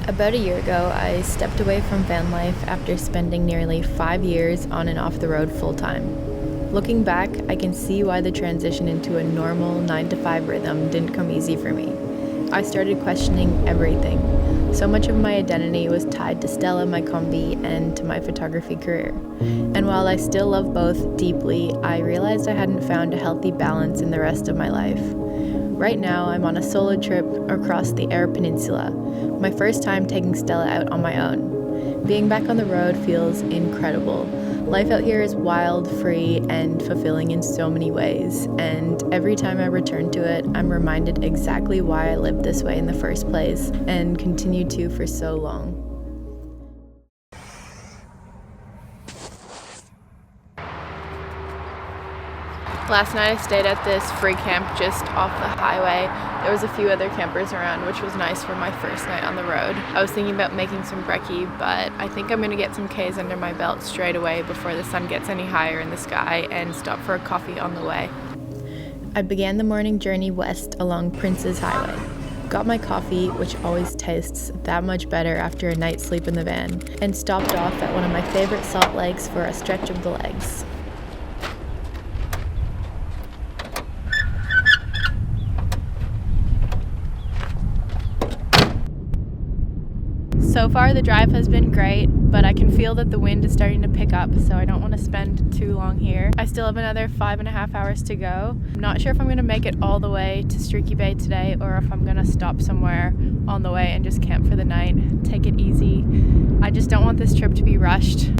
About a year ago, I stepped away from van life after spending nearly 5 years on and off the road full-time. Looking back, I can see why the transition into a normal 9-to-5 rhythm didn't come easy for me. I started questioning everything. So much of my identity was tied to Stella, my combi, and to my photography career. And while I still love both deeply, I realized I hadn't found a healthy balance in the rest of my life. Right now, I'm on a solo trip across the Eyre Peninsula, my first time taking Stella out on my own. Being back on the road feels incredible. Life out here is wild, free, and fulfilling in so many ways, and every time I return to it, I'm reminded exactly why I lived this way in the first place, and continue to for so long. Last night I stayed at this free camp just off the highway. There was a few other campers around, which was nice for my first night on the road. I was thinking about making some brekkie, but I think I'm gonna get some Ks under my belt straight away before the sun gets any higher in the sky and stop for a coffee on the way. I began the morning journey west along Prince's Highway. Got my coffee, which always tastes that much better after a night's sleep in the van, and stopped off at one of my favorite salt lakes for a stretch of the legs. So far the drive has been great, but I can feel that the wind is starting to pick up, so I don't want to spend too long here. I still have another 5.5 hours to go. I'm not sure if I'm going to make it all the way to Streaky Bay today or if I'm going to stop somewhere on the way and just camp for the night. Take it easy. I just don't want this trip to be rushed.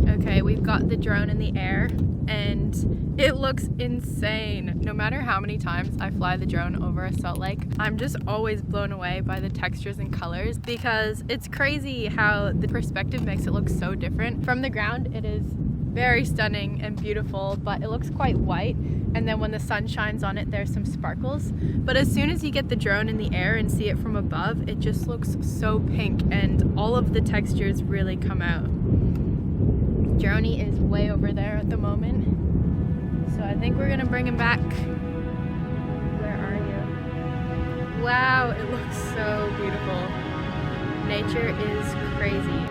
Okay, we've got the drone in the air and it looks insane. No matter how many times I fly the drone over a salt lake, I'm just always blown away by the textures and colors because it's crazy how the perspective makes it look so different. From the ground, it is very stunning and beautiful, but it looks quite white. And then when the sun shines on it, there's some sparkles. But as soon as you get the drone in the air and see it from above, it just looks so pink and all of the textures really come out. Droney is way over there at the moment, so I think we're gonna bring him back. Where are you? Wow, it looks so beautiful. Nature is crazy.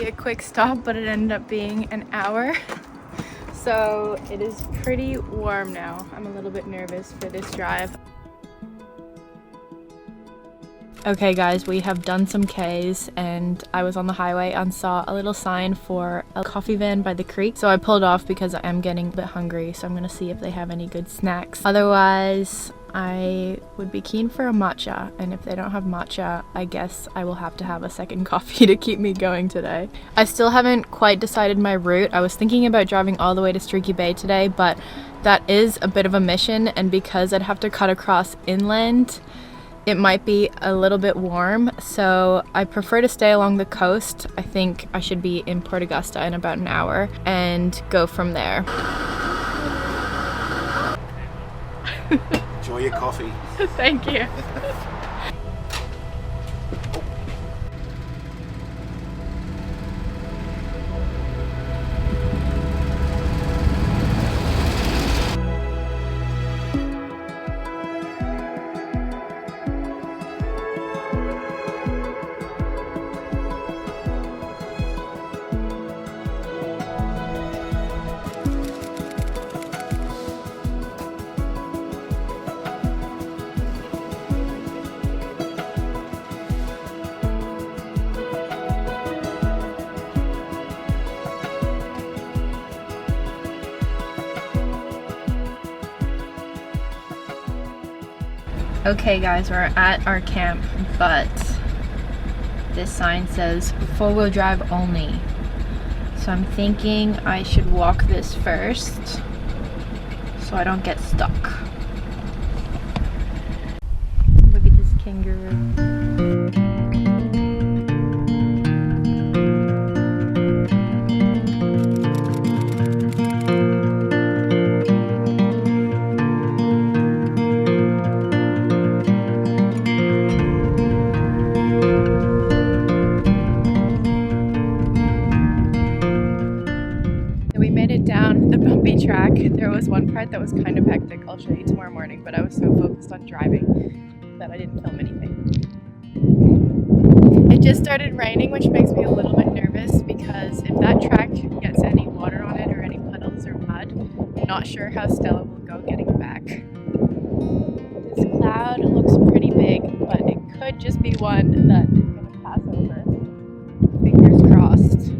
A quick stop, but it ended up being an hour. So it is pretty warm now. I'm a little bit nervous for this drive. Okay guys, we have done some Ks and I was on the highway and saw a little sign for a coffee van by the creek. So I pulled off because I am getting a bit hungry, so I'm gonna see if they have any good snacks. Otherwise, I would be keen for a matcha, and if they don't have matcha, I guess I will have to have a second coffee to keep me going today. I still haven't quite decided my route. I was thinking about driving all the way to Streaky Bay today, but that is a bit of a mission, and because I'd have to cut across inland, it might be a little bit warm, so I prefer to stay along the coast. I think I should be in Port Augusta in about an hour and go from there. Enjoy your coffee. Thank you. Okay guys, we're at our camp, but this sign says 4-wheel drive only. So I'm thinking I should walk this first so I don't get stuck. kangaroo. We made it down the bumpy track. There was one part that was kind of hectic. I'll show you tomorrow morning, but I was so focused on driving that I didn't film anything. It just started raining, which makes me a little bit nervous because if that track gets any water on it or any puddles or mud, I'm not sure how Stella will go getting back. This cloud looks pretty big, but it could just be one that is going to pass over. Fingers crossed.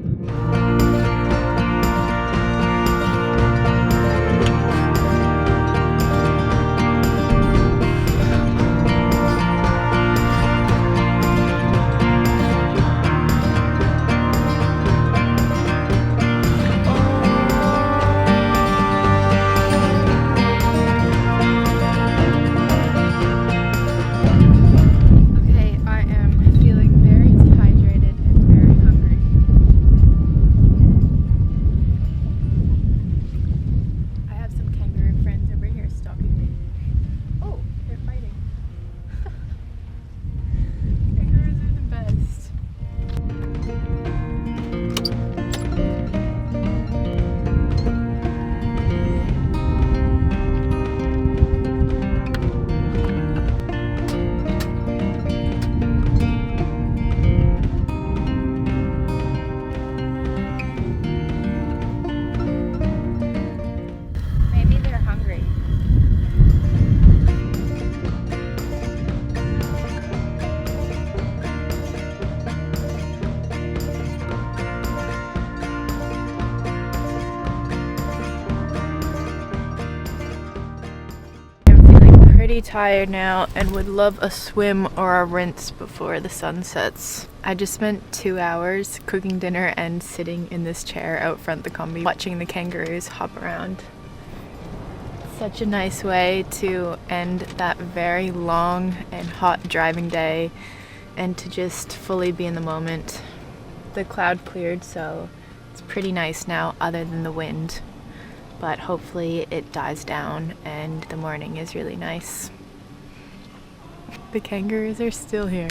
Pretty tired now and would love a swim or a rinse before the sun sets. I just spent 2 hours cooking dinner and sitting in this chair out front the combi watching the kangaroos hop around. Such a nice way to end that very long and hot driving day and to just fully be in the moment. The cloud cleared, so it's pretty nice now other than the wind. But hopefully it dies down and the morning is really nice. The kangaroos are still here.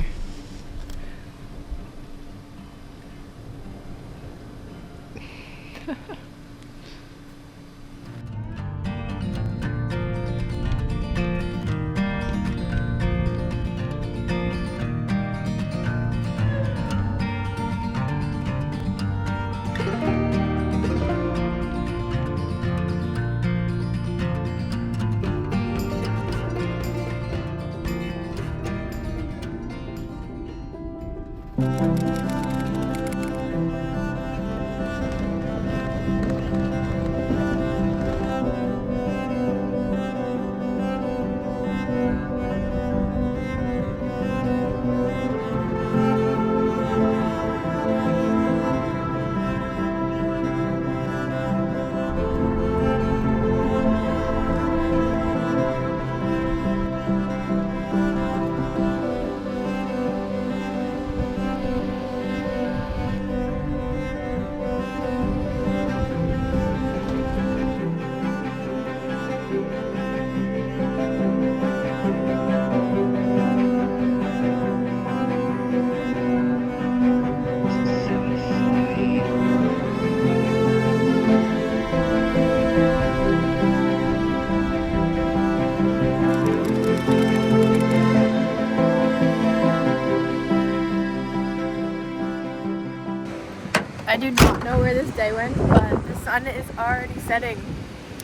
I do not know where this day went, but the sun is already setting.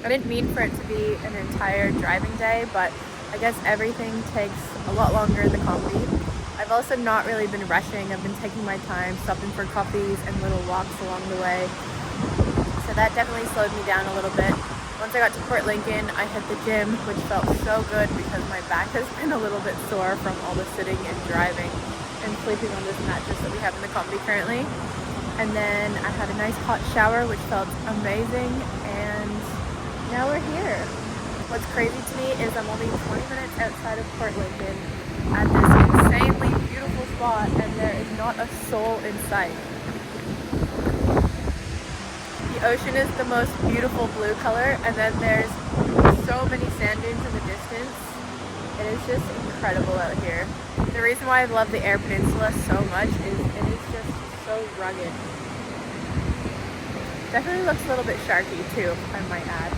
I didn't mean for it to be an entire driving day, but I guess everything takes a lot longer in the combi. I've also not really been rushing. I've been taking my time, stopping for coffees and little walks along the way. So that definitely slowed me down a little bit. Once I got to Port Lincoln, I hit the gym, which felt so good because my back has been a little bit sore from all the sitting and driving and sleeping on this mattress that we have in the combi currently. And then I had a nice hot shower, which felt amazing, and now we're here. What's crazy to me is I'm only 20 minutes outside of Port Lincoln, at this insanely beautiful spot and there is not a soul in sight. The ocean is the most beautiful blue color, and then there's so many sand dunes in the distance. It is just incredible out here. The reason why I love the Eyre Peninsula so much is it is just so rugged. Definitely looks a little bit sharky too, I might add.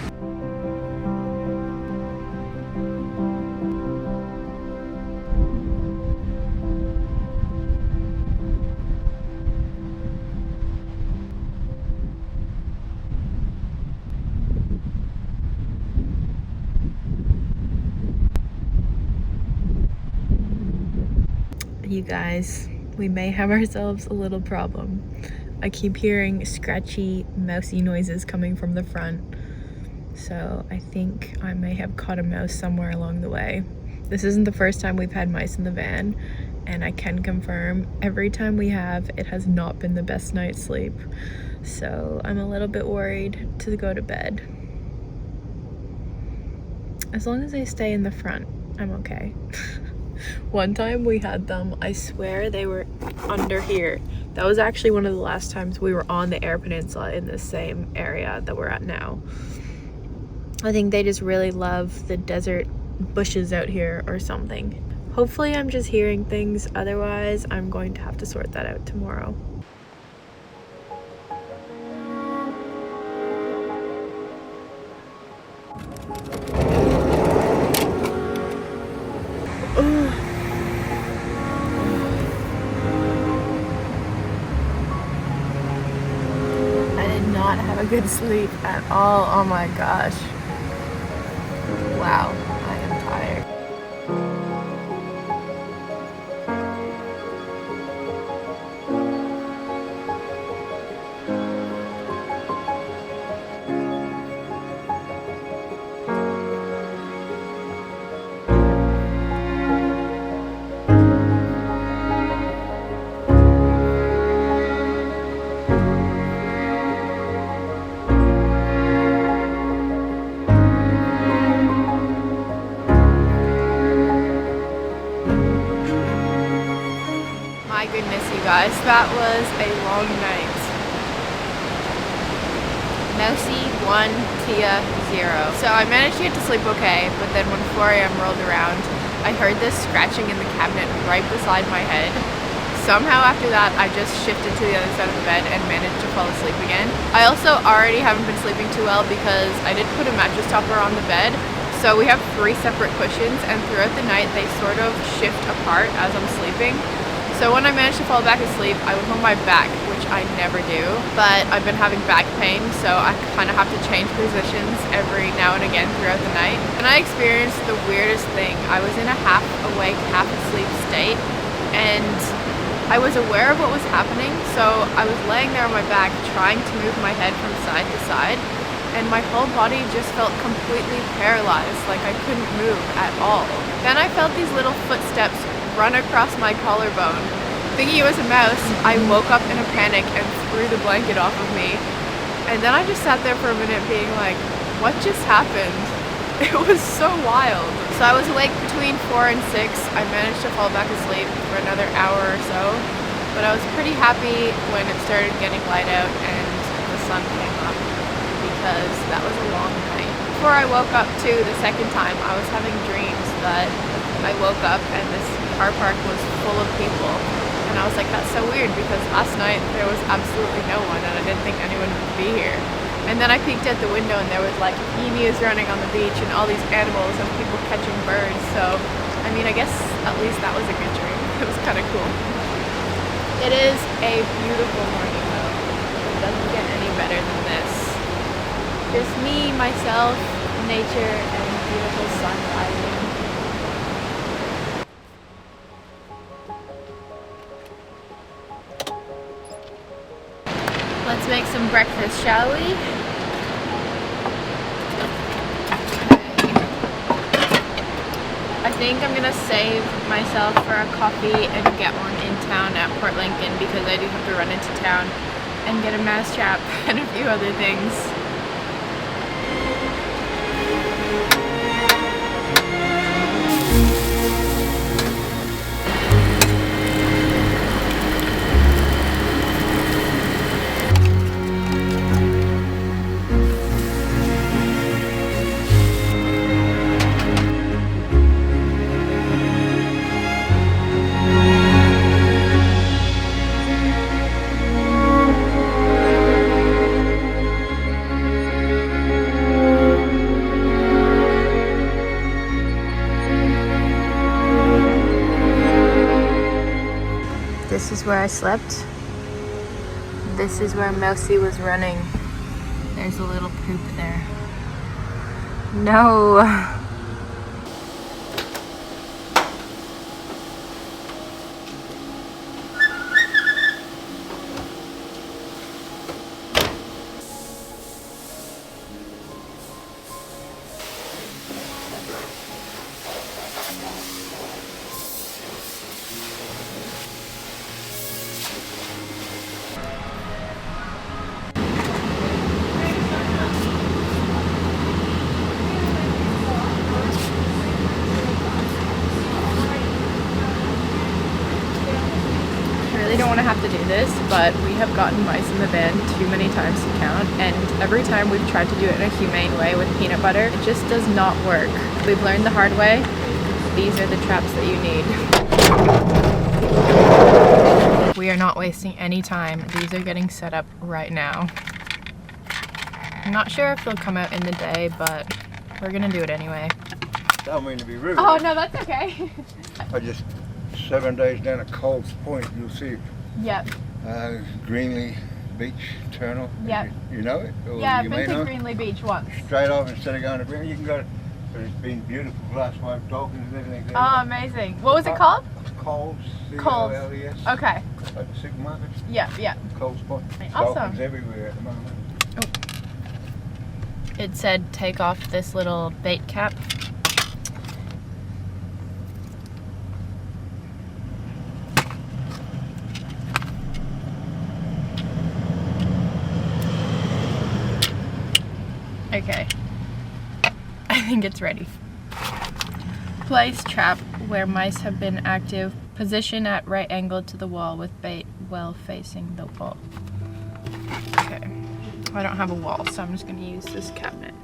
You guys, we may have ourselves a little problem. I keep hearing scratchy, mousy noises coming from the front. So I think I may have caught a mouse somewhere along the way. This isn't the first time we've had mice in the van, and I can confirm every time we have, it has not been the best night's sleep. So I'm a little bit worried to go to bed. As long as they stay in the front, I'm okay. One time we had them, I swear they were under here. That was actually one of the last times we were on the Eyre Peninsula in the same area that we're at now. I think they just really love the desert bushes out here or something. Hopefully I'm just hearing things, otherwise I'm going to have to sort that out tomorrow. Not have a good sleep at all. Oh my gosh. Wow, I am tired. My goodness, you guys, that was a long night. Mousy 1, Tia 0. So I managed to get to sleep okay, but then when 4 a.m. rolled around, I heard this scratching in the cabinet right beside my head. Somehow after that, I just shifted to the other side of the bed and managed to fall asleep again. I also already haven't been sleeping too well because I did put a mattress topper on the bed. So we have 3 separate cushions, and throughout the night, they sort of shift apart as I'm sleeping. So when I managed to fall back asleep, I was on my back, which I never do, but I've been having back pain, so I kind of have to change positions every now and again throughout the night. And I experienced the weirdest thing. I was in a half awake, half asleep state, and I was aware of what was happening, so I was laying there on my back trying to move my head from side to side, and my whole body just felt completely paralyzed, like I couldn't move at all. Then I felt these little footsteps run across my collarbone. Thinking it was a mouse, I woke up in a panic and threw the blanket off of me. And then I just sat there for a minute being like, what just happened? It was so wild. So I was awake between 4 and 6. I managed to fall back asleep for another hour or so. But I was pretty happy when it started getting light out and the sun came up, because that was a long night. Before I woke up too, the second time, I was having dreams that I woke up and this car park was full of people, and I was like, that's so weird, because last night there was absolutely no one and I didn't think anyone would be here. And then I peeked out the window and there was like emus running on the beach and all these animals and people catching birds. So I mean, I guess at least that was a good dream. It was kind of cool. It is a beautiful morning though. It doesn't get any better than this. Just me, myself, nature, and beautiful sun rising. Let's make some breakfast, shall we? I think I'm gonna save myself for a coffee and get one in town at Port Lincoln, because I do have to run into town and get a mousetrap and a few other things. This is where I slept. This is where Mousy was running. There's a little poop there. No. I don't want to have to do this, but we have gotten mice in the van too many times to count, and every time we've tried to do it in a humane way with peanut butter, it just does not work. We've learned the hard way. These are the traps that you need. We are not wasting any time. These are getting set up right now. I'm not sure if they'll come out in the day, but we're gonna do it anyway. Don't mean to be rude. Oh no, that's okay. I just 7 days down at Coles Point, you'll see Yep. Greenlee Beach Terminal. Yep. You know it? Or Yeah, you I've been to know? Greenlee Beach once. Straight off, instead of going to Greenlee, you can go to, it's been beautiful, glass white dolphins and everything there. Oh, amazing. What was it called? Coles. Coles. C-O-L-E-S. Okay. Like the supermarket. Yeah, yeah. Coles Point. Awesome. Dolphins everywhere at the moment. Oh. It said take off this little bait cap. Okay, I think it's ready. Place trap where mice have been active. Position at right angle to the wall with bait well facing the wall. Okay, I don't have a wall, so I'm just gonna use this cabinet.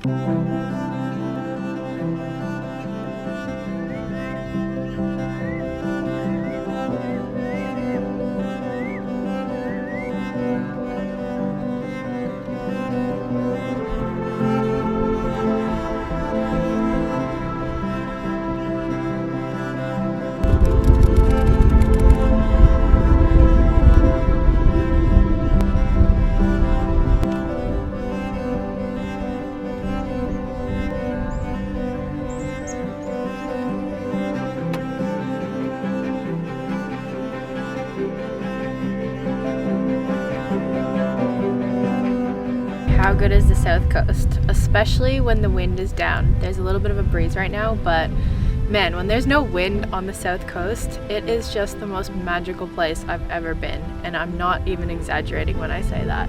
How good is the South Coast, especially when the wind is down. There's a little bit of a breeze right now, but man, when there's no wind on the South Coast, it is just the most magical place I've ever been, and I'm not even exaggerating when I say that.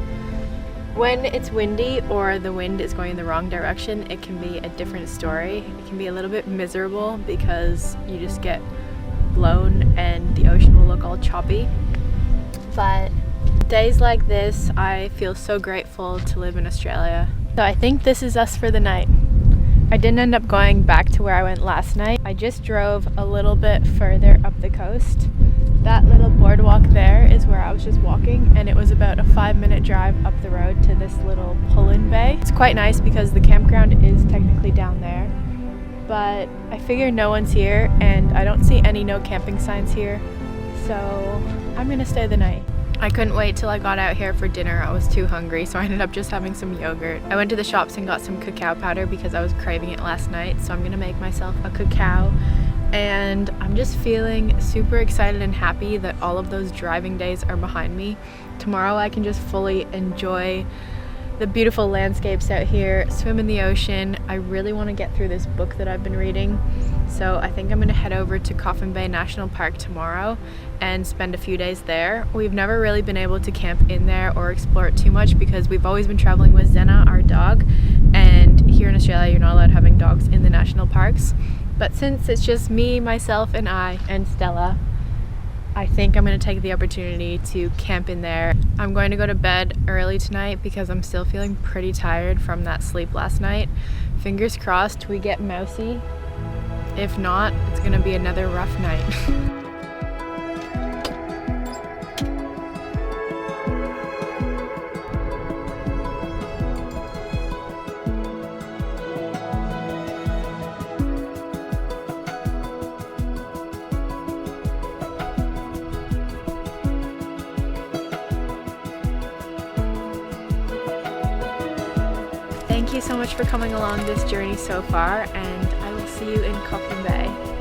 When it's windy or the wind is going in the wrong direction, it can be a different story. It can be a little bit miserable because you just get blown and the ocean will look all choppy. But days like this, I feel so grateful to live in Australia. So I think this is us for the night. I didn't end up going back to where I went last night. I just drove a little bit further up the coast. That little boardwalk there is where I was just walking, and it was about a 5-minute drive up the road to this little pull-in bay. It's quite nice because the campground is technically down there, but I figure no one's here and I don't see any no camping signs here, so I'm gonna stay the night. I couldn't wait till I got out here for dinner. I was too hungry, so I ended up just having some yogurt. I went to the shops and got some cacao powder because I was craving it last night, so I'm gonna make myself a cacao. And I'm just feeling super excited and happy that all of those driving days are behind me. Tomorrow I can just fully enjoy the beautiful landscapes out here, swim in the ocean. I really want to get through this book that I've been reading. So I think I'm going to head over to Coffin Bay National Park tomorrow and spend a few days there. We've never really been able to camp in there or explore it too much because we've always been traveling with Zena, our dog, and here in Australia you're not allowed having dogs in the national parks. But since it's just me, myself, and I, and Stella, I think I'm going to take the opportunity to camp in there. I'm going to go to bed early tonight because I'm still feeling pretty tired from that sleep last night. Fingers crossed we get Mousy. If not, it's going to be another rough night. Thank you so much for coming along this journey so far, and I will see you in Coffin Bay.